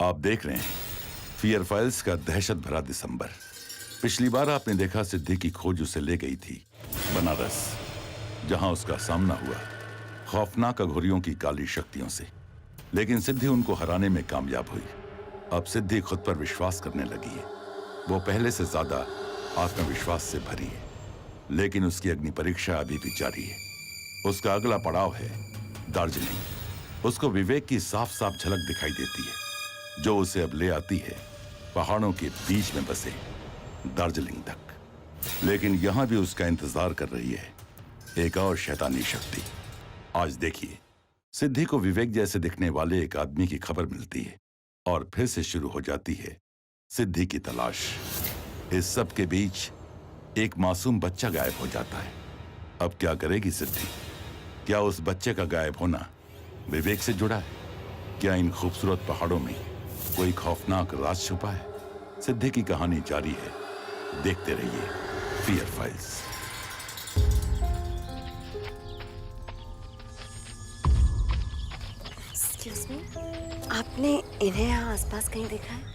आप देख रहे हैं फियर फाइल्स का दहशत भरा दिसंबर। पिछली बार आपने देखा सिद्धि की खोज उसे ले गई थी बनारस, जहां उसका सामना हुआ खौफनाक अघोरियों की काली शक्तियों से, लेकिन सिद्धि उनको हराने में कामयाब हुई। अब सिद्धि खुद पर विश्वास करने लगी है। वो पहले से ज्यादा आत्मविश्वास से भरी है, लेकिन उसकी अग्नि परीक्षा अभी भी जारी है। उसका अगला पड़ाव है दार्जिलिंग। उसको विवेक की साफ साफ झलक दिखाई देती है, जो उसे अब ले आती है पहाड़ों के बीच में बसे दार्जिलिंग तक। लेकिन यहां भी उसका इंतजार कर रही है एक और शैतानी शक्ति। आज देखिए, सिद्धि को विवेक जैसे दिखने वाले एक आदमी की खबर मिलती है और फिर से शुरू हो जाती है सिद्धि की तलाश। इस सब के बीच एक मासूम बच्चा गायब हो जाता है। अब क्या करेगी सिद्धि? क्या उस बच्चे का गायब होना विवेक से जुड़ा है? क्या इन खूबसूरत पहाड़ों में कोई खौफनाक राज छुपा है? सिद्धि की कहानी जारी है, देखते रहिए फियर फाइल्स। एक्सक्यूज मी, आपने इन्हें यहाँ आसपास कहीं देखा है?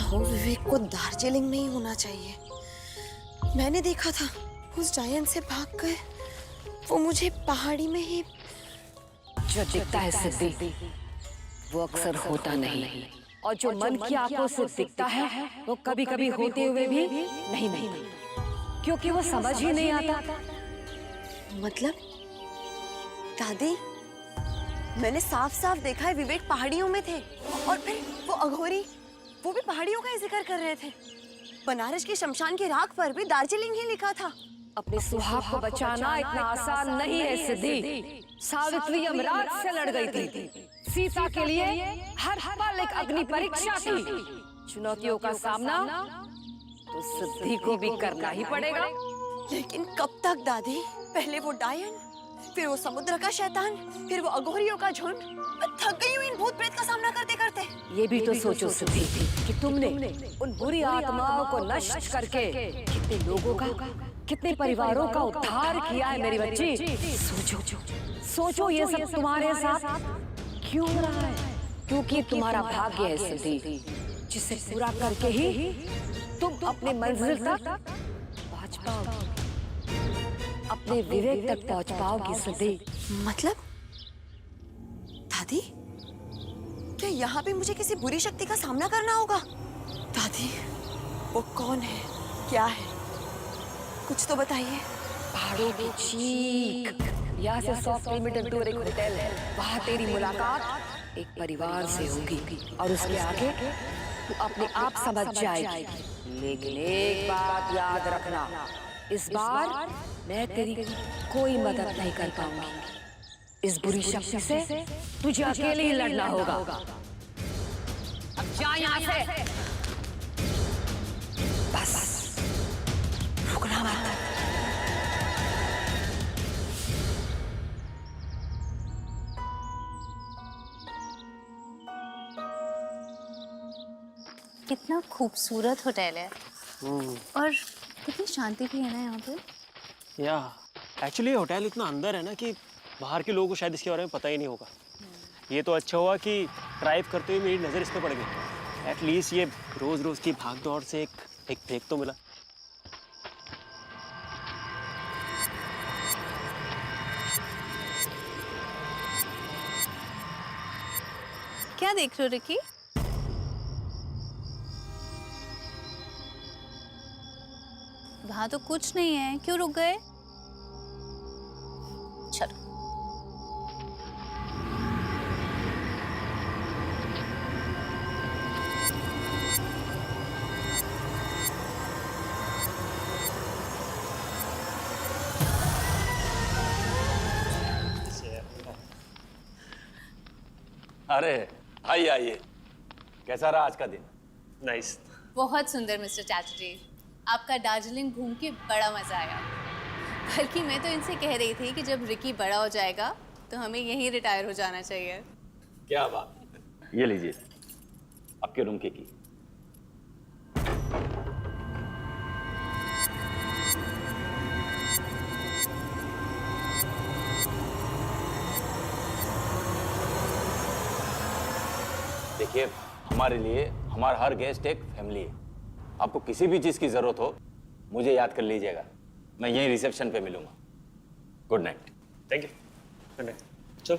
हो विवेक को दार्जिलिंग में ही होना चाहिए। मैंने देखा था उस जायंट से भाग कर वो मुझे पहाड़ी में ही। जो दिखता है सिद्धि वो अक्सर होता नहीं, और जो मन की आंखों से दिखता है वो कभी कभी होते हुए भी नहीं, क्योंकि वो समझ ही नहीं आता। मतलब दादी, मैंने साफ साफ देखा है विवेक पहाड़ियों में थे, और फिर वो अघोरी वो भी पहाड़ियों का ही जिक्र कर रहे थे। बनारस की शमशान की राख पर भी दार्जिलिंग ही लिखा था। अपने सुहाग को बचाना इतना आसान नहीं है सिद्धि। सावित्री यमराज से लड़ गई थी। सीता के लिए हर पल एक अग्नि परीक्षा थी। चुनौतियों का सामना तो सिद्धि को भी करना ही पड़ेगा। लेकिन कब तक दादी? पहले वो डायन, फिर वो समुद्र का शैतान, फिर वो अघोरियों का झुंड। मैं थक गई हूँ इन भूत प्रेत का सामना करते करते। ये भी तो सोचो सिद्धि कि तुमने उन बुरी आत्माओं को नष्ट करके कितने लोगों का, कितने परिवारों का उद्धार किया है मेरी बच्ची। सोचो ये सब तुम्हारे साथ क्यों हो रहा है? क्योंकि तुम्हारा भाग्य है सिद्धि, जिसे पूरा करके ही तुम अपने मंजिल तक पहुंच पाओगी, अपने विवेक तक पहुंच पाओगी सिद्धि। मतलब दादी, क्या यहाँ पे मुझे किसी बुरी शक्ति का सामना करना होगा? दादी, वो कौन है, क्या है, कुछ तो बताइए। पहाड़ों की चीख, यहाँ से 100 किलोमीटर दूर एक होटल है। वहाँ तेरी मुलाकात एक परिवार से होगी, और उसके आगे तू अपने आप समझ जाएगी। लेकिन एक बात याद रखना, इस बार मैं तेरी कोई मदद नहीं कर पाऊंगी। इस बुरी शक्ति से तुझे अकेले ही लड़ना होगा। अब जा यहाँ से। बस रुकना मत। कितना खूबसूरत होटल है और कितनी शांति भी है ना यहाँ पे। या एक्चुअली होटल इतना अंदर है ना कि बाहर के लोगों को शायद इसके बारे में पता ही नहीं होगा। ये तो अच्छा हुआ कि ड्राइव करते हुए मेरी नज़र इस पे पड़ गई। एटलीस्ट ये रोज रोज की भाग दौड़ से एक ब्रेक तो मिला। क्या देख रहे हो रिकी? वहां तो कुछ नहीं है, क्यों रुक गए? चलो। अरे आइए आइए, कैसा रहा आज का दिन? नाइस। बहुत सुंदर मिस्टर चैटर्जी, आपका दार्जिलिंग घूम के बड़ा मजा आया। बल्कि मैं तो इनसे कह रही थी कि जब रिकी बड़ा हो जाएगा तो हमें यहीं रिटायर हो जाना चाहिए। क्या बात, ये लीजिए आपके रूम की की। देखिए, हमारे लिए हमारा हर गेस्ट एक फैमिली है। आपको किसी भी चीज़ की ज़रूरत हो मुझे याद कर लीजिएगा। मैं यहीं रिसेप्शन पे मिलूंगा। Good night. Thank you. Good night. चल।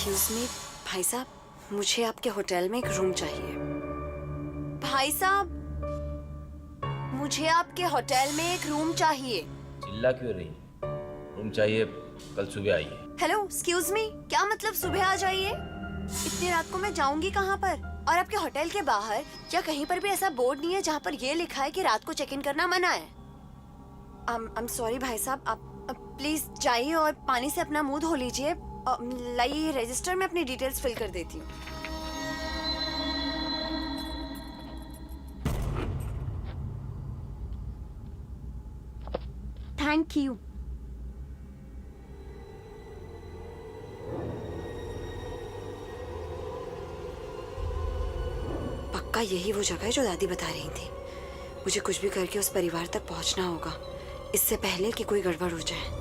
एक्सक्यूज मी भाई साहब, मुझे आपके होटल में एक रूम चाहिए। भाई साहब, मुझे आपके होटल में एक रूम चाहिए। चिल्ला क्यों रही? रूम चाहिए, कल सुबह आइए। हेलो, एक्सक्यूज मी, क्या मतलब सुबह आ जाइए? इतनी रात को मैं जाऊंगी कहाँ पर? और आपके होटल के बाहर क्या कहीं पर भी ऐसा बोर्ड नहीं है जहाँ पर ये लिखा है कि रात को चेक इन करना मना है? I'm sorry भाई साहब, आप प्लीज जाइए और पानी से अपना मुंह धो लीजिए। लाइए, रजिस्टर में अपनी डिटेल्स फिल कर देती हूँ। Thank you. पक्का यही वो जगह है जो दादी बता रही थी। मुझे कुछ भी करके उस परिवार तक पहुंचना होगा, इससे पहले कि कोई गड़बड़ हो जाए।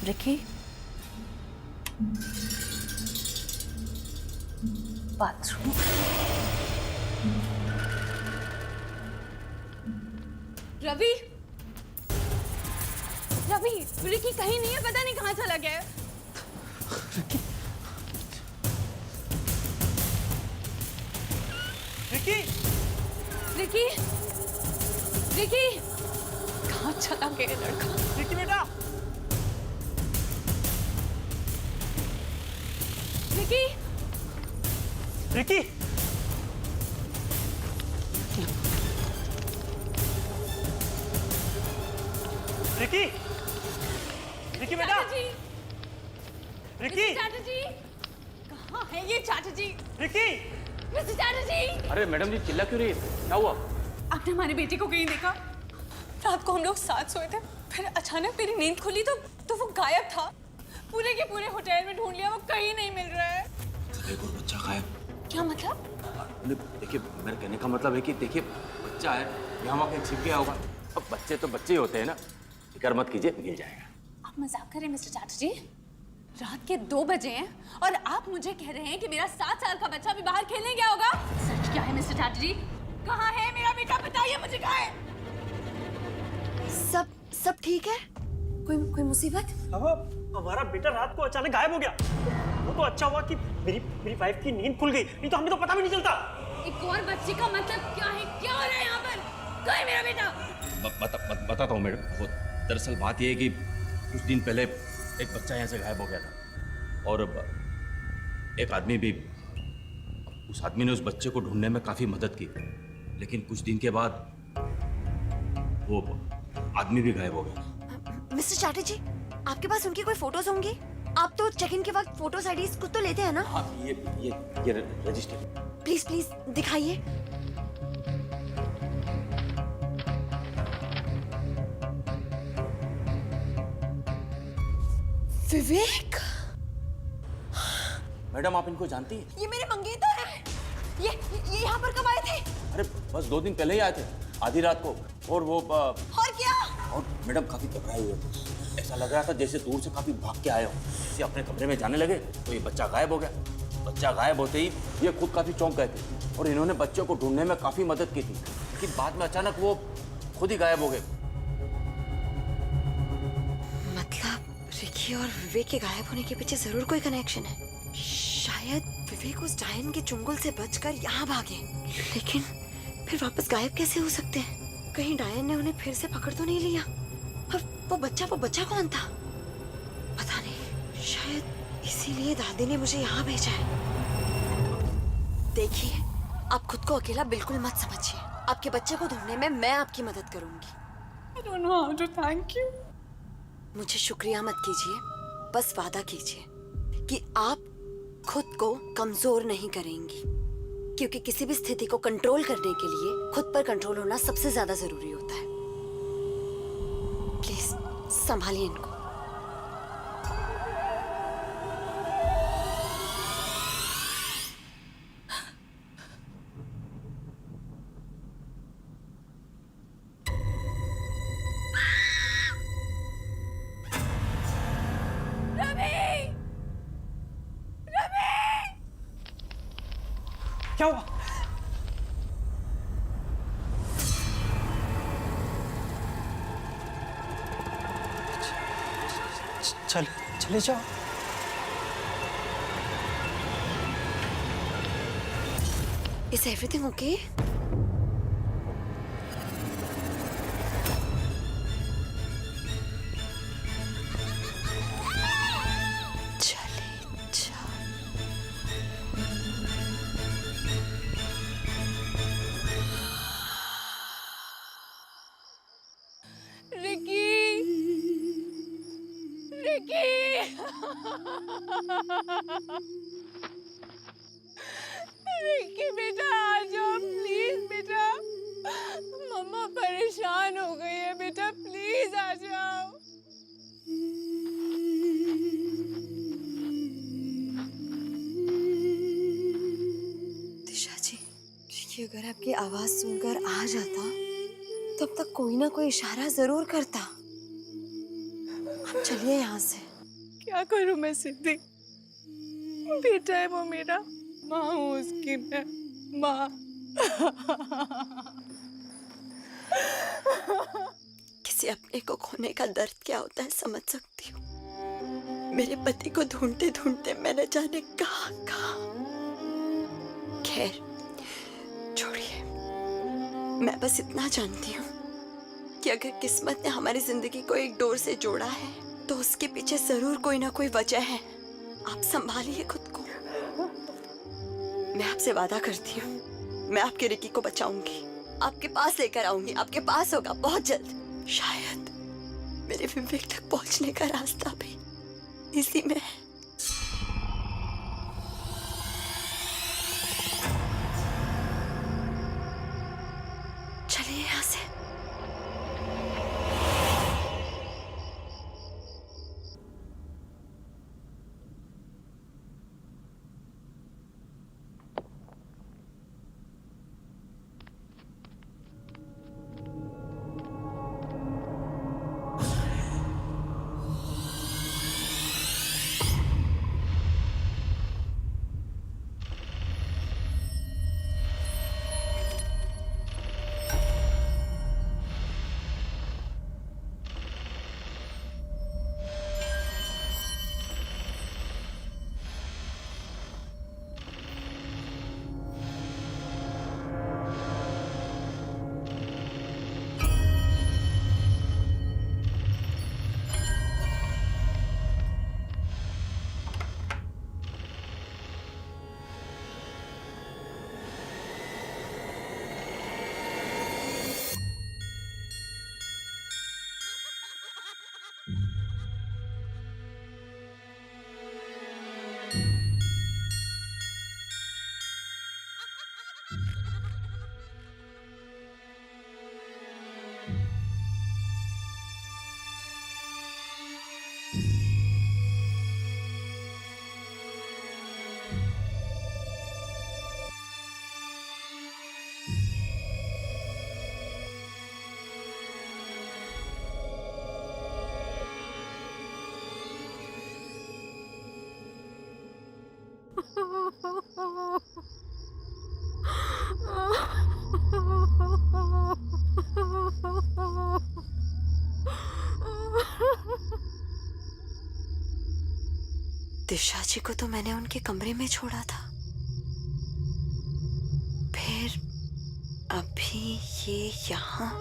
Ricky, bathroom. Ravi, Ravi, Ricky कहीं नहीं है, पता नहीं कहाँ चला गया है। रिकी, रिकी, रिकी, कहाँ चला गया लड़का? रिकी बेटा। रिकी, रिकी, रिकी, रिकी बेटा। चाचा जी, रिकी, चाचा जी, कहाँ है ये चाचा जी? रिकी। मिस्टर चाचा जी, अरे मैडम जी, चिल्ला क्यों रही है? क्या हुआ? आपने हमारे बेटे को कहीं देखा? रात को हम लोग साथ सोए थे, फिर अचानक मेरी नींद खुली तो वो गायब था। पूरे के पूरे होटल में ढूंढ लिया, वो कहीं नहीं मिल रहा है। देखो बच्चा गायब, क्या मतलब? देखिए मेरे कहने का मतलब है कि देखिए बच्चा है, यहाँ वहाँ कहीं छिप गया होगा। अब बच्चे तो बच्चे ही होते हैं ना, फिक्र मत कीजिए, मिल जाएगा। आप मजाक कर रहे हैं मिस्टर चैटर्जी? रात के 2 बजे हैं और आप मुझे कह रहे हैं कि मेरा 7 साल का बच्चा भी बाहर खेलने गया होगा? सच क्या है मिस्टर चैटर्जी? कहाँ है मेरा बेटा? बताइए मुझे, कहाँ है? सब ठीक है? कोई मुसीबत? अब हमारा बेटा रात को अचानक गायब हो गया। वो तो अच्छा हुआ कि मेरी वाइफ की नींद खुल गई, नहीं तो हमें तो पता भी नहीं चलता। एक और बच्चे का मतलब क्या है? क्या हो रहा है यहाँ पर? कहाँ है मेरा बेटा? बताता हूँ मैडम। वो दरअसल बात यह है कि कुछ दिन पहले एक बच्चा यहाँ से गायब हो गया था और एक आदमी भी, उस आदमी ने उस बच्चे को ढूंढने में काफी मदद की, लेकिन कुछ दिन के बाद वो आदमी भी गायब हो गया। मिस्टर चैटर्जी, आपके पास उनकी कोई फोटोज होंगी? आप तो चेक इन के वक्त फोटोज आईडीज खुद तो लेते हैं ना? हाँ, ये रजिस्टर। प्लीज दिखाइए। विवेक, मैडम आप इनको जानती हैं? ये मेरे मंगेतर हैं। ये यहाँ पर कब आए थे? अरे बस 2 दिन पहले ही आए थे, आधी रात को। और वो और क्या? और मैडम काफी घबराए हुए थे। ऐसा लग रहा था जैसे दूर से काफी भाग के आए हो। जैसे अपने कमरे में जाने लगे तो ये बच्चा गायब हो गया। बच्चा गायब होते ही ये खुद काफी चौंक गए थे और इन्होंने बच्चे को ढूंढने में काफी मदद की थी, लेकिन बाद में अचानक वो खुद ही गायब हो गए। मतलब रिकी और विवेक के गायब होने के पीछे जरूर कोई कनेक्शन है। शायद विवेक उस डायन के चुंगल से बचकर यहाँ भागे, लेकिन फिर वापस गायब कैसे हो सकते हैं? कहीं डायन ने उन्हें फिर से पकड़ तो नहीं लिया? और वो बच्चा कौन था? पता नहीं, शायद इसीलिए दादी ने मुझे यहाँ भेजा है। देखिए, आप खुद को अकेला बिल्कुल मत समझिए। आपके बच्चे को ढूंढने में मैं आपकी मदद करूंगी। I don't know how to thank you. मुझे शुक्रिया मत कीजिए, बस वादा कीजिए कि आप खुद को कमजोर नहीं करेंगी, क्योंकि किसी भी स्थिति को कंट्रोल करने के लिए खुद पर कंट्रोल होना सबसे ज्यादा जरूरी होता है। प्लीज संभालिए इनको। क्या हुआ? चले जाओ। Is everything okay? चले जाओ। रिकी बेटा आ जाओ प्लीज बेटा। मम्मा परेशान हो गई है बेटा, प्लीज आ जाओ। दिशा जी, रिकी अगर आपकी आवाज सुनकर आ जाता तो अब तक कोई ना कोई इशारा जरूर करता। आप चलिए यहाँ से। क्या करूं मैं सिद्धि? बेटा है वो मेरा, माँ हूँ उसकी मैं, माँ। किसी अपने को खोने का दर्द क्या होता है समझ सकती हूँ। मेरे पति को ढूंढते ढूंढते मैंने जाने कहाँ। खैर छोड़िए, मैं बस इतना जानती हूँ कि अगर किस्मत ने हमारी जिंदगी को एक डोर से जोड़ा है तो उसके पीछे जरूर कोई ना कोई वजह है। आप संभालिए खुद को। मैं आपसे वादा करती हूँ, मैं आपके रिकी को बचाऊंगी, आपके पास लेकर आऊंगी। आपके पास होगा बहुत जल्द। शायद मेरे विवेक तक पहुंचने का रास्ता भी इसी में है। चलिए यहाँ से। दिशा जी को तो मैंने उनके कमरे में छोड़ा था, फिर अभी ये यहाँ।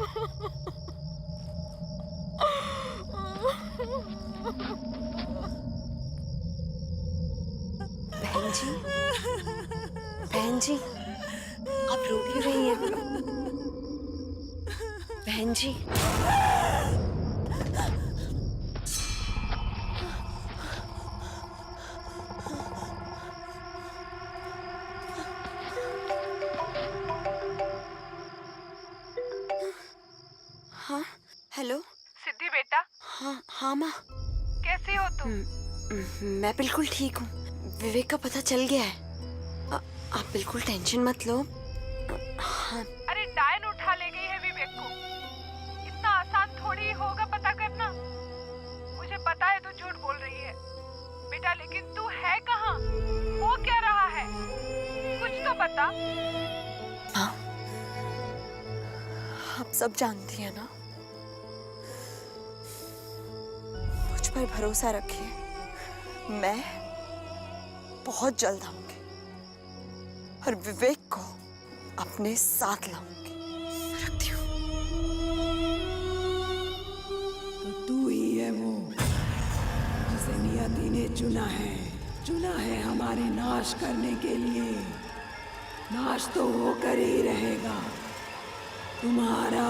बहन जी, बहन जी, आप रो क्यों रही हैं? बहन जी, हाँ, हेलो। सिद्धि बेटा, हाँ हाँ माँ, कैसी हो तुम? मैं बिल्कुल ठीक हूँ। विवेक का पता चल गया है। आप बिल्कुल टेंशन मत लो। हाँ। अरे डायन उठा ले गई है विवेक को। इतना आसान थोड़ी ही होगा पता करना। मुझे पता है तू झूठ बोल रही है बेटा, लेकिन तू है कहाँ? हो क्या रहा है? कुछ तो बता। हाँ, आप सब जानती हैं ना। मुझ पर भरोसा रखिए, मैं बहुत जल्द आऊंगी और विवेक को अपने साथ लाऊंगी। रखती हूँ। तो तू ही है वो जिसे नियति ने चुना है हमारे नाश करने के लिए। नाश तो होकर ही रहेगा तुम्हारा।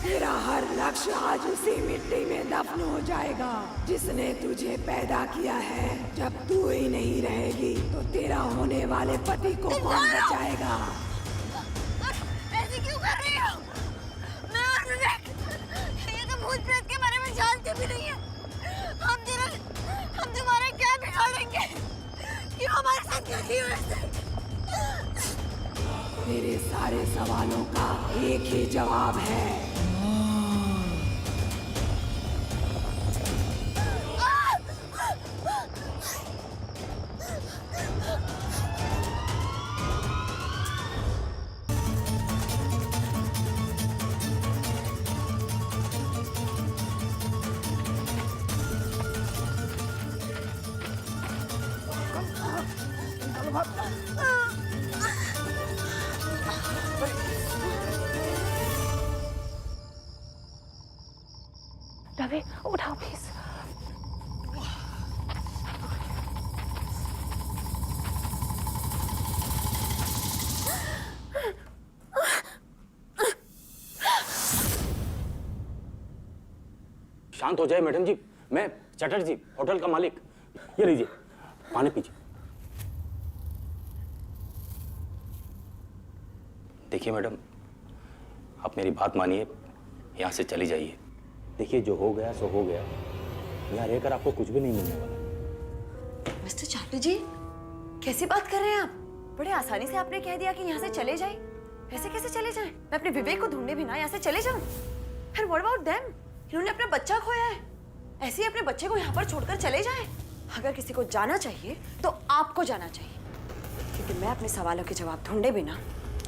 तेरा हर लक्ष्य आज उसी मिट्टी में दफन हो जाएगा जिसने तुझे पैदा किया है। जब तू ही नहीं रहेगी तो तेरा होने वाले पति को कौन बचाएगा? ऐसे क्यों कर रही हो? मैं और विवेक ये तो भूत प्रेत के बारे में जानते भी नहीं है। हम तुम्हारा क्या बिगाड़ेंगे? क्यों हमारे साथ क्या किया वैसे? मेरे सारे सवालों का एक ही जवाब है। रवि उठाओ प्लीज। शांत हो जाए मैडम जी, मैं चटर्जी होटल का मालिक। ये लीजिए पानी पीजिए। देखिए मैडम, आप मेरी बात मानिए, यहाँ से चली जाइए। देखिए जो हो गया सो हो गया, यहाँ रहकर आपको कुछ भी नहीं मिलने वाला। मिस्टर चैटर्जी, कैसी बात कर रहे हैं आप? बड़े आसानी से आपने कह दिया कि यहाँ से चले जाए। ऐसे कैसे चले जाएं? मैं अपने विवेक को ढूंढने बिना यहाँ से चले जाऊं? फिर व्हाट अबाउट देम? इन्होंने अपना बच्चा खोया है, ऐसे ही अपने बच्चे को यहाँ पर छोड़कर चले जाएं? अगर किसी को जाना चाहिए तो आपको जाना चाहिए, क्योंकि मैं अपने सवालों के जवाब ढूंढे बिना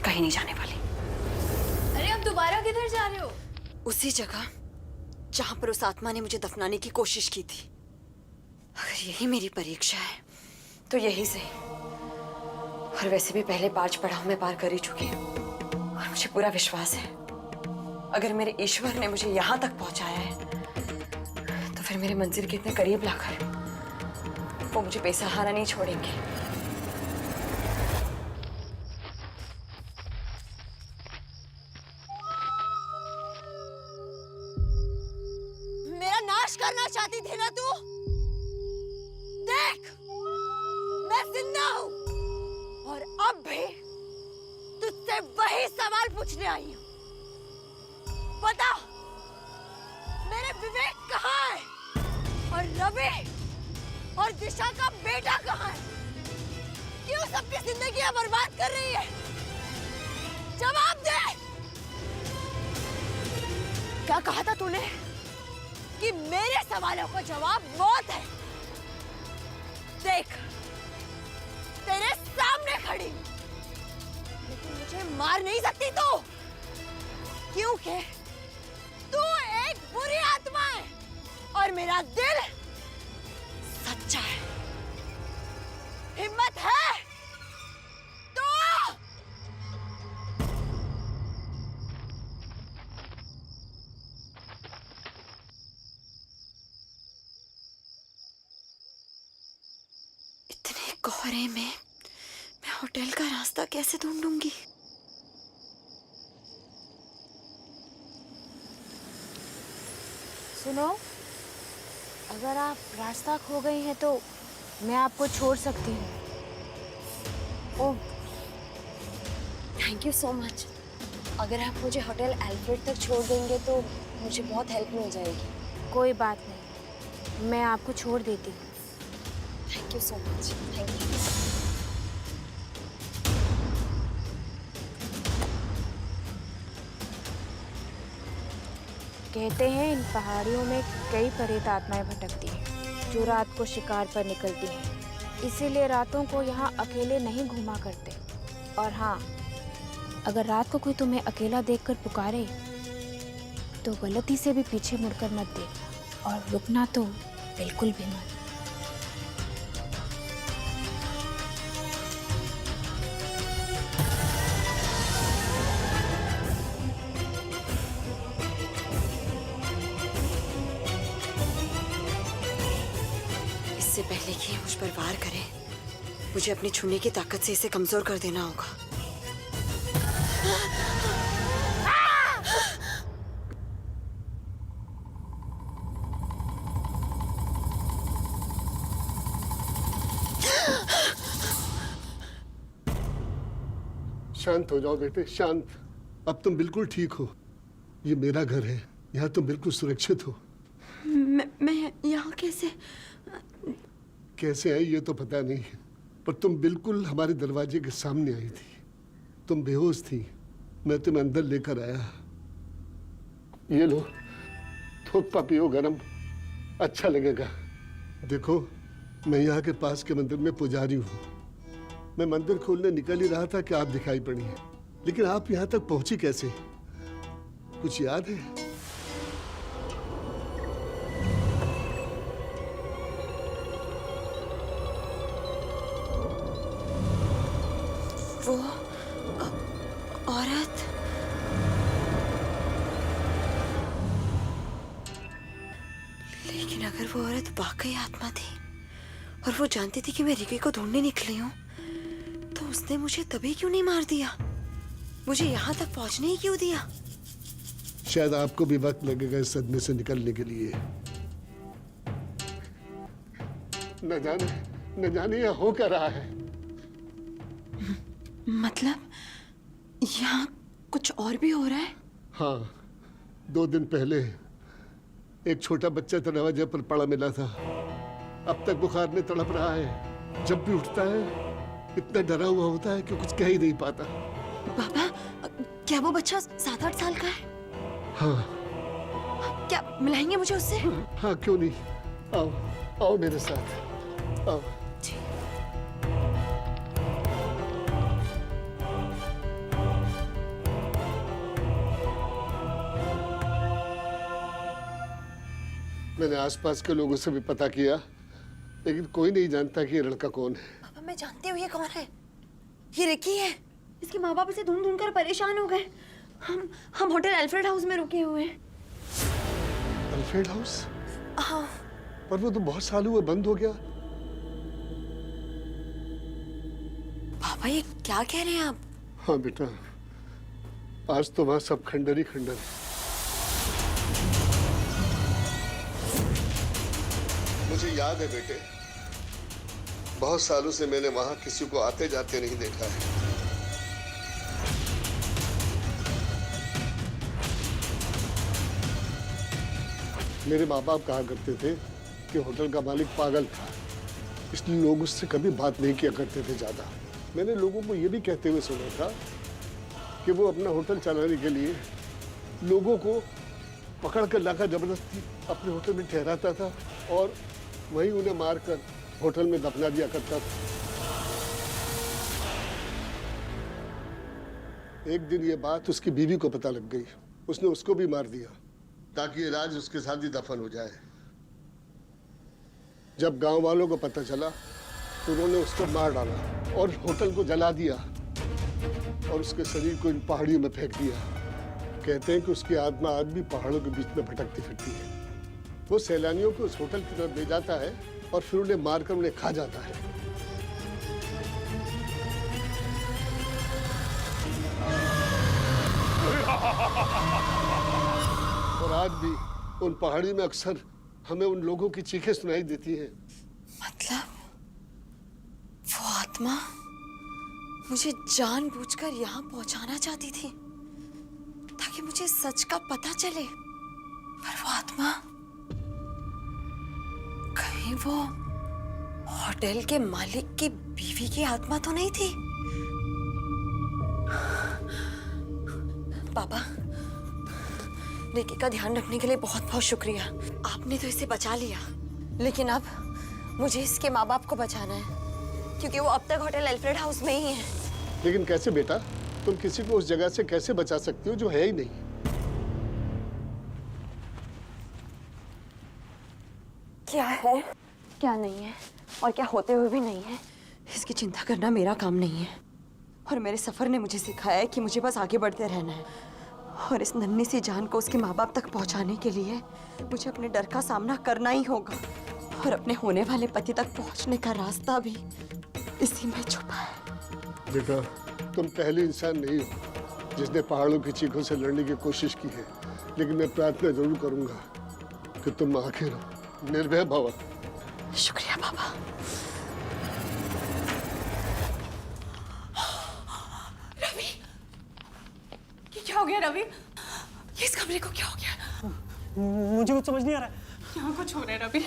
कहीं नहीं जाने वाली। अरे अब दोबारा किधर जा रहे हो? उसी जगह जहां पर उस आत्मा ने मुझे दफनाने की कोशिश की थी। अगर यही मेरी परीक्षा है तो यही से। और वैसे भी पहले 5 पड़ाव में पार कर ही चुकी हूँ, और मुझे पूरा विश्वास है अगर मेरे ईश्वर ने मुझे यहाँ तक पहुँचाया है तो फिर मगर मेरे मंजिल के इतने करीब लाकर वो मुझे बेसहारा नहीं छोड़ेंगे। मेरा नाश करना चाहती थी ना तू? देख, मैं जिंदा हूं और अब भी तुझसे वही सवाल पूछने आई हूं। बता, मेरे विवेक कहाँ है? और रवि और दिशा का बेटा कहाँ है? क्यों सबकी जिंदगियां बर्बाद कर रही है? जवाब दे। क्या कहा था तूने? कि मेरे सवालों का जवाब मौत है। देख, तेरे सामने खड़ी हूं, लेकिन मुझे मार नहीं सकती तू, क्योंकि तू एक बुरी आत्मा है और मेरा दिल सच्चा है। हिम्मत है तो इतने कोहरे में मैं होटल का रास्ता कैसे ढूंढूंगी? सुनो, अगर आप रास्ता खो गई हैं तो मैं आपको छोड़ सकती हूँ। ओह, थैंक यू सो मच। अगर आप मुझे होटल अल्फ्रेड तक छोड़ देंगे तो मुझे बहुत हेल्प मिल जाएगी। कोई बात नहीं, मैं आपको छोड़ देती हूँ। Thank you so much. Thank you. कहते हैं इन पहाड़ियों में कई प्रेत आत्माएं भटकती हैं जो रात को शिकार पर निकलती हैं। इसीलिए रातों को यहाँ अकेले नहीं घूमा करते। और हाँ, अगर रात को कोई तुम्हें अकेला देखकर पुकारे तो गलती से भी पीछे मुड़कर मत देखना और रुकना तो बिल्कुल भी मत। इससे पहले कि ये मुझ पर वार करे, मुझे अपनी छूने की ताकत से इसे कमजोर कर देना होगा। शांत हो जाओ बेटे, शांत। अब तुम बिल्कुल ठीक हो। ये मेरा घर है, यहाँ तुम बिल्कुल सुरक्षित हो। मैं यहाँ कैसे आई ये तो पता नहीं, पर तुम बिल्कुल हमारे दरवाजे के सामने आई थी। तुम बेहोश थी, मैं तुम्हें अंदर लेकर आया। ये लो, थोपा पियो गरम, अच्छा लगेगा। देखो, मैं यहाँ के पास के मंदिर में पुजारी हूँ। मैं मंदिर खोलने निकल ही रहा था कि आप दिखाई पड़ी हैं। लेकिन आप यहाँ तक पहुंची कैसे? कुछ याद है? वो औरत लेकिन अगर वो औरत वाकई आत्मा थी और वो जानती थी कि मैं रिकी को ढूंढने निकली हूँ, तो उसने मुझे तभी क्यों नहीं मार दिया? मुझे यहाँ तक पहुँचने ही क्यों दिया? शायद आपको भी वक्त लगेगा इस सदमे से निकलने के लिए। न जाने यह हो क्या रहा है। मतलब यहाँ कुछ और भी हो रहा है? हाँ, 2 दिन पहले एक छोटा बच्चा दरवाजे पर पड़ा मिला था। अब तक बुखार में तड़प रहा है। जब भी उठता है इतना डरा हुआ होता है कि कुछ कह ही नहीं पाता। बाबा, क्या वो बच्चा 7-8 साल का है? हाँ। क्या मिलाएंगे मुझे उससे? हाँ, क्यों नहीं। आओ, आओ मेरे साथ, आओ। मैंने आसपास के लोगों से भी पता किया, लेकिन कोई नहीं जानता कि ये लड़का कौन है। पापा, मैं जानती हूँ ये कौन है। ये रिकी है। इसके माँ बाप इसे ढूंढ कर परेशान हो गए। हम होटल अल्फ्रेड हाउस में रुके हुए हैं। Alfred house? हाँ। पर वो तो बहुत साल हुए बंद हो गया। पापा ये क्या कह रहे हैं आप? हाँ बेटा, आज तो वहां सब खंडर ही खंडर है। मुझे याद है बेटे, बहुत सालों से मैंने वहां किसी को आते जाते नहीं देखा है। मेरे माँ बाप कहा करते थे कि होटल का मालिक पागल था, इसलिए लोग उससे कभी बात नहीं किया करते थे ज्यादा। मैंने लोगों को ये भी कहते हुए सुना था कि वो अपना होटल चलाने के लिए लोगों को पकड़ कर लाकर जबरदस्ती अपने होटल में ठहराता था और वहीं उन्हें मारकर होटल में दफना दिया करता था। एक दिन ये बात उसकी बीवी को पता लग गई, उसने उसको भी मार दिया ताकि ये राज उसके साथ ही दफन हो जाए। जब गांव वालों को पता चला तो उन्होंने उसको मार डाला और होटल को जला दिया और उसके शरीर को इन पहाड़ियों में फेंक दिया। कहते हैं कि उसकी आत्मा आज भी पहाड़ों के बीच में भटकती फिरती है। वो सैलानियों को उस होटल की तरफ ले जाता है और फिर उन्हें मारकर उन्हें खा जाता है। और आज भी उन पहाड़ी में अक्सर हमें उन लोगों की चीखें सुनाई देती हैं। मतलब वो आत्मा मुझे जानबूझकर यहाँ पहुंचाना चाहती थी ताकि मुझे सच का पता चले। पर वो आत्मा कहीं वो होटल के मालिक की बीवी की आत्मा तो नहीं थी? पापा, रिकी का ध्यान रखने के लिए बहुत बहुत शुक्रिया। आपने तो इसे बचा लिया, लेकिन अब मुझे इसके माँ बाप को बचाना है क्योंकि वो अब तक होटल एल्फ्रेड हाउस में ही है। लेकिन कैसे बेटा? तुम किसी को उस जगह से कैसे बचा सकती हो जो है ही नहीं? क्या है, क्या नहीं है और क्या होते हुए भी नहीं है, इसकी चिंता करना मेरा काम नहीं है। और मेरे सफर ने मुझे सिखाया है कि मुझे बस आगे बढ़ते रहना है और इस नन्ही सी जान को उसके माँ बाप तक पहुंचाने के लिए मुझे अपने डर का सामना करना ही होगा और अपने होने वाले पति तक पहुंचने का रास्ता भी इसी में छुपा है। बेटा, तुम पहले इंसान नहीं हो जिसने पहाड़ों की चीखों से लड़ने की कोशिश की है, लेकिन मैं प्रार्थना जरूर करूंगा कि तुम आखिर निर्भय भव। शुक्रिया पापा। रवि, ये क्या हो गया रवि? ये इस कमरे को क्या हो गया? मुझे कुछ समझ नहीं आ रहा है। यहाँ कुछ हो रहा है रवि।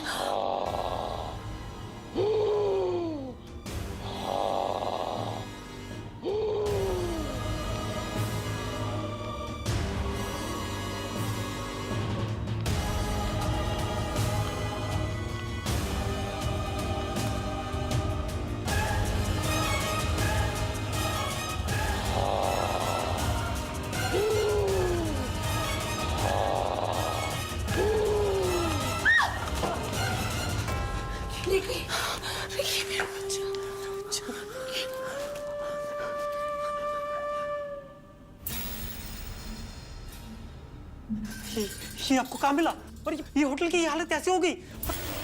ये आपको कहाँ मिला? और ये होटल की हालत ऐसी हो गई?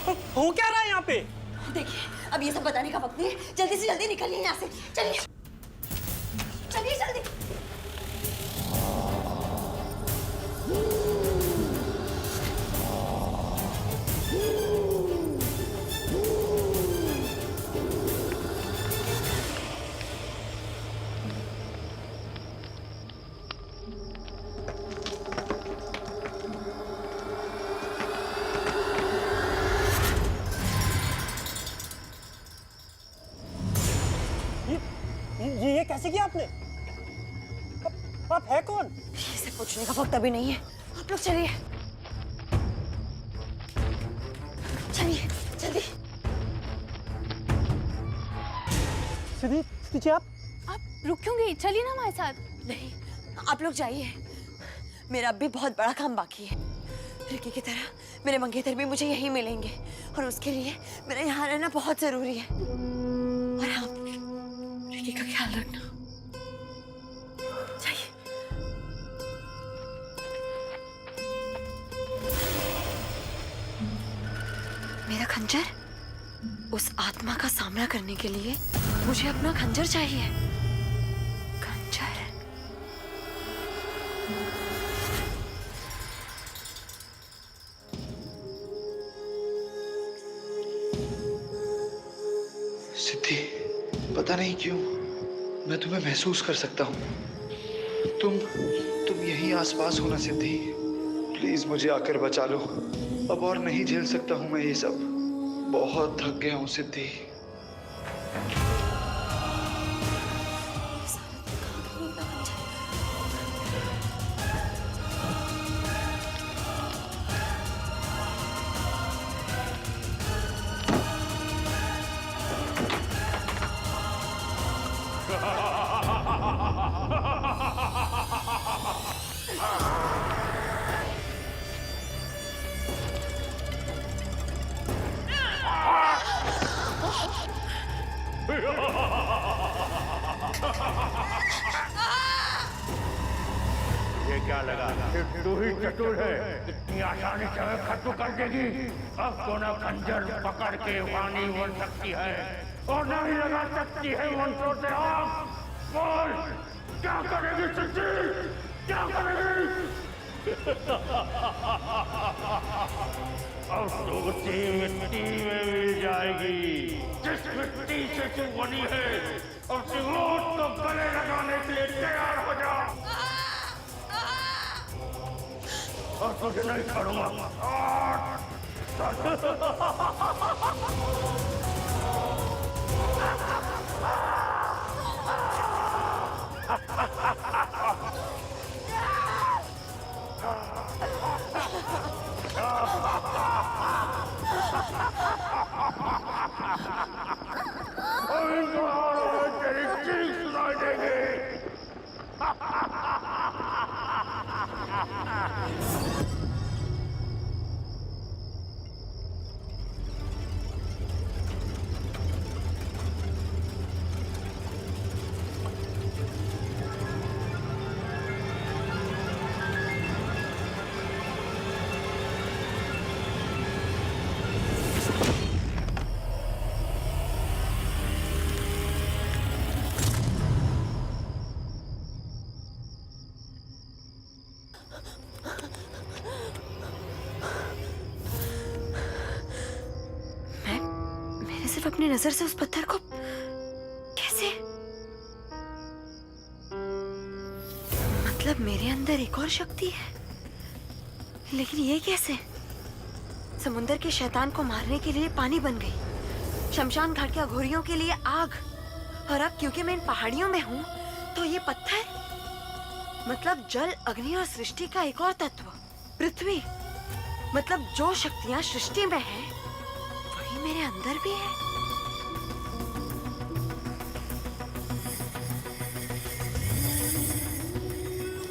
और हो क्या रहा है यहाँ पे? देखिए, अब ये सब बताने का वक्त नहीं है। जल्दी से जल्दी निकलिए यहाँ से। चलिए चलिए जल्दी। ये कैसे किया आपने? आप है कौन? ये सब पूछने का वक्त अभी नहीं है। आप लोग चलिए चलिए जल्दी। सिद्धि आप रुक क्यों गई? चलिए ना हमारे साथ। नहीं, आप लोग जाइए, मेरा अब भी बहुत बड़ा काम बाकी है। रिकी की तरह मेरे मंगेतर भी मुझे यहीं मिलेंगे और उसके लिए मेरा यहाँ रहना बहुत जरूरी है। और आप रिकी का ख्याल रखना। जाइए। मेरा खंजर? उस आत्मा का सामना करने के लिए मुझे अपना खंजर चाहिए। खंजर। सिद्धि, पता नहीं क्यों मैं तुम्हें महसूस कर सकता हूँ। तुम यहीं आसपास हो ना सिद्धि? प्लीज मुझे आकर बचा लो। अब और नहीं झेल सकता हूँ मैं ये सब। बहुत थक गया हूँ सिद्धि। ये क्या लगा? सिर्फ तू ही चतुर है, इतनी आसानी से हमें खत्म कर देगी। अब तो न खंजर पकड़ के वाणी बन सकती है और न ही लगा सकती है मंत्रों से आग। बोल, क्या करेगी सिद्धि? क्या करेगी? अब तो उसी मिट्टी में मिल जाएगी जिस मिट्टी से तू बनी है। अब सिंगोट को गले लगाने के लिए तैयार हो जा। और तुझे नहीं छोड़ूंगा। तेरी चीख सुनाई देगी। अपनी नजर से उस पत्थर को कैसे? मतलब मेरे अंदर एक और शक्ति है, लेकिन ये कैसे? समुंदर के शैतान को मारने के लिए पानी बन गई, शमशान घाट के अघोरियों के लिए आग, और अब क्योंकि मैं इन पहाड़ियों में हूँ तो ये पत्थर, मतलब जल, अग्नि और सृष्टि का एक और तत्व पृथ्वी। मतलब जो शक्तियाँ सृष्टि में है वही मेरे अंदर भी है।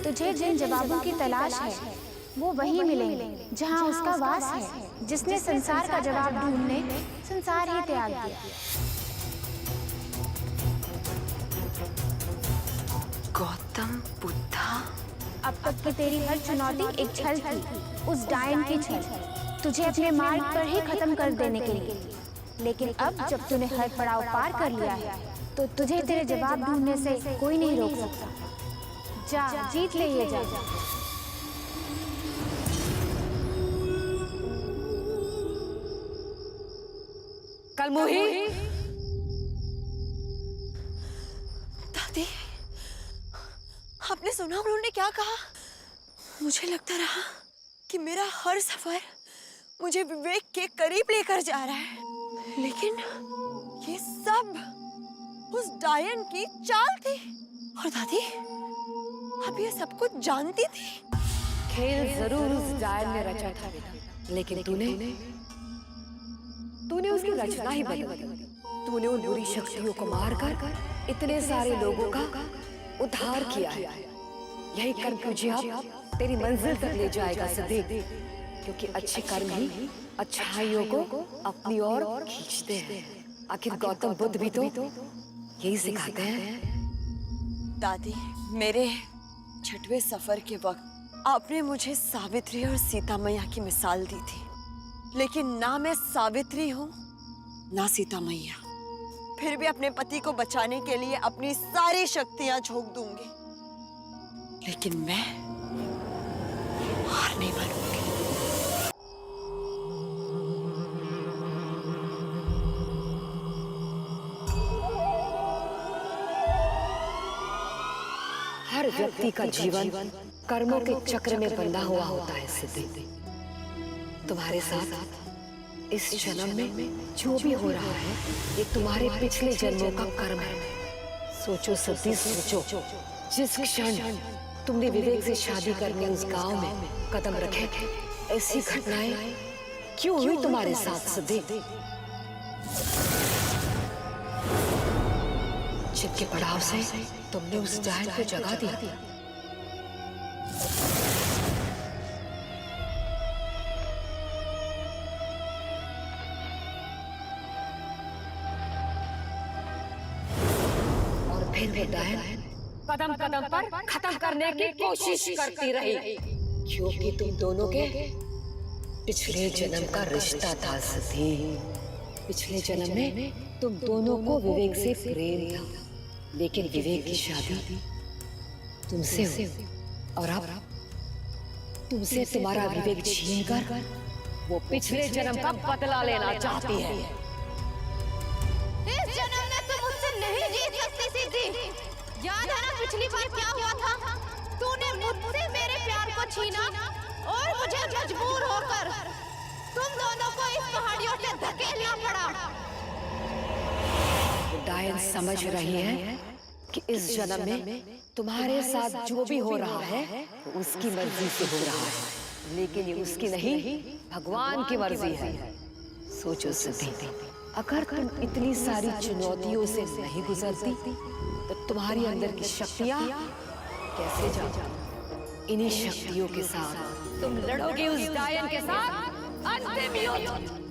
तुझे जिन जवाबों की तलाश है वो वही मिलेंगे जहाँ उसका वास है। जिसने संसार का जवाब ढूंढने संसार ही त्याग दिया। गौतम बुद्धा। अब तक की तेरी हर चुनौती एक छल थी, उस डायन की छल, तुझे अपने मार्ग पर ही खत्म कर देने के लिए। लेकिन अब जब तूने हर पड़ाव पार कर लिया है तो तुझे तेरे जवाब ढूंढने से कोई नहीं रोक सकता। जा, जीत ले ये जा। कलमुही, दादी, आपने सुना उन्होंने क्या कहा? मुझे लगता रहा कि मेरा हर सफर मुझे विवेक के करीब लेकर जा रहा है, लेकिन ये सब उस डायन की चाल थी। और दादी, आप ये सब कुछ जानती थी? खेल जरूर उस डायन ने रचा था, लेकिन तूने उसकी रचना ही बदल दी। तूने उन बुरी शक्तियों को मारकर इतने सारे लोगों का उद्धार किया है। यही कर्म तुझे अब तेरी मंजिल तक ले जाएगा सिद्धि, क्योंकि अच्छे कर्म ही अच्छाइयों को अपनी ओर खींचते हैं। आखिर गौतम बुद्ध भी तो यही सिखाते हैं। दादी, मेरे 6वें सफर के वक्त आपने मुझे सावित्री और सीता मैया की मिसाल दी थी, लेकिन ना मैं सावित्री हूँ ना सीता मैया। फिर भी अपने पति को बचाने के लिए अपनी सारी शक्तियां झोंक दूंगी, लेकिन मैं हार नहीं मानूंगी। हर व्यक्ति का जीवन कर्मों के चक्र में बंधा हुआ होता है सिद्धि। तुम्हारे साथ इस जन्म में जो भी हो रहा है ये तुम्हारे पिछले जन्मों का कर्म है। सोचो सिद्धि, सोचो, जिस क्षण तुमने विवेक से शादी करने उस गांव में कदम रखे, ऐसी घटनाएं क्यों हुई तुम्हारे साथ सिद्धि? जिनके पड़ाव से तुमने उस जायल को जगा दिया। और फिर वो डायल कदम कदम पर खत्म करने की कोशिश करती रही, क्योंकि तुम दोनों के पिछले जन्म का रिश्ता था सिद्धि। पिछले जन्म में तुम दोनों को विवेक से प्रेम था, लेकिन विवेक की शादी तुमसे हुई और अब तुमसे तुम्हारा विवेक छीनकर वो पिछले जन्म का बदला लेना चाहती है। इस जन्म में तुम मुझसे नहीं जीत सकती सिद्धि। याद है ना पिछली बार क्या हुआ था? तूने मुझसे मेरे प्यार को छीना और मुझे मजबूर होकर तुम दोनों को इस पहाड़ियों से धकेलना पड़ा। डायन समझ रही है कि इस जन्म में तुम्हारे साथ जो भी हो रहा है वो उसकी मर्जी से हो रहा है, लेकिन ये उसकी नहीं भगवान की मर्जी है। सोचो सिद्धि, अगर तुम इतनी सारी चुनौतियों से नहीं गुजरती तो तुम्हारी अंदर की शक्तियां कैसे जाती? इन्हीं शक्तियों के साथ तुम लड़ोगे उस डायन के साथ अंतिम युद्ध,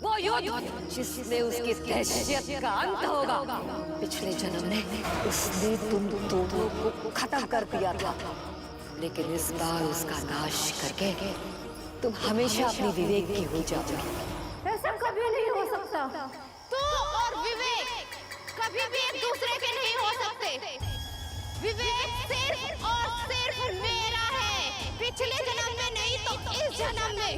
वो युद्ध जिसमें उसकी दहशत का अंत होगा। पिछले जन्म में उसने तुम दोनों को खत्म कर दिया था, लेकिन इस बार उसका नाश करके तुम हमेशा अपनी विवेक की हो जाओगे। ऐसा कभी नहीं हो सकता। तू और विवेक कभी भी एक दूसरे के नहीं हो सकते। विवेक सिर्फ और सिर्फ मेरा है। पिछले जन्म में नहीं तो इस जन्म में,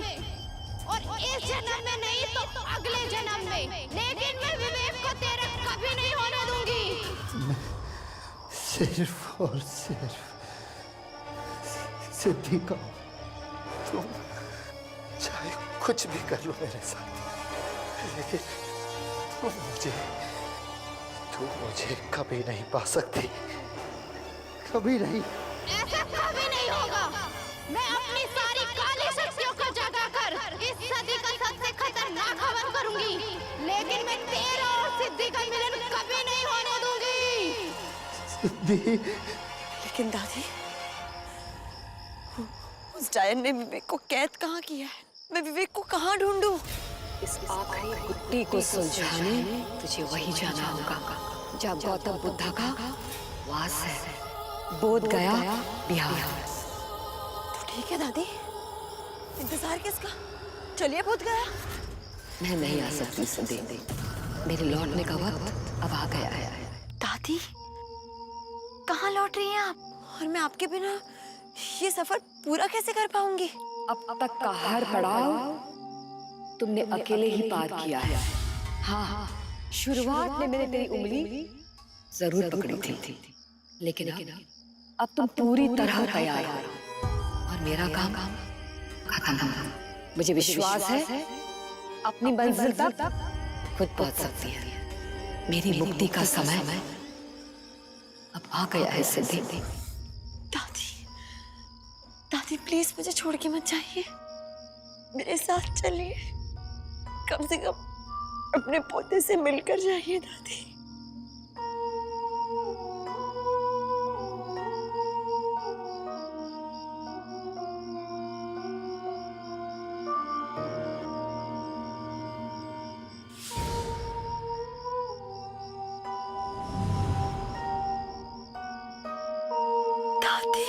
और इस जन्म में नहीं तो अगले जन्म में, लेकिन मैं विवेक को तेरे कभी नहीं होने दूंगी। मैं सिर्फ और सिर्फ सिद्धि का, तुम चाहे कुछ भी कर लो मेरे साथ, लेकिन तुम मुझे कभी नहीं पा सकती, कभी नहीं। ऐसा कभी नहीं होगा। मैं अपनी सारी काली शक्तियों को जगाकर इस सदी का सबसे खतरनाक हवन करूंगी, लेकिन मैं तेरा और सिद्धि का मिलन कभी नहीं होने दूंगी। सिद्धि, लेकिन दादी, उस डायन ने विवेक को कैद कहाँ किया है? मैं विवेक को कहाँ ढूंढूं? इस आखिरी गुत्थी को सुलझाने तुझे वही जाना होगा जहाँ गौतम बुद्ध का वास है, बोध गया बिहार। ठीक है दादी, इंतजार किसका? चलिए बोध गया। मैं नहीं आ सकती सिद्धि, मेरे लौटने का वक्त अब आ गया है। दादी, कहाँ लौट रही हैं आप? और मैं आपके बिना ये सफर पूरा कैसे कर पाऊंगी? अब तक का हर पड़ाव तुमने अकेले ही पार किया है। हाँ, शुरुआत में मैंने तेरी उंगली जरूर पकड़ी थी, लेकिन अब तुम पूरी तरह तैयार हो और मेरा काम खत्म। मुझे विश्वास है अपनी मंजिल तक खुद पहुंच सकती है। मेरी मुक्ति का समय अब आ गया है सिद्धि। दादी, दादी प्लीज मुझे छोड़ के मत जाइए, मेरे साथ चलिए। कम से कम अपने पोते से मिलकर जाइए दादी। दादी,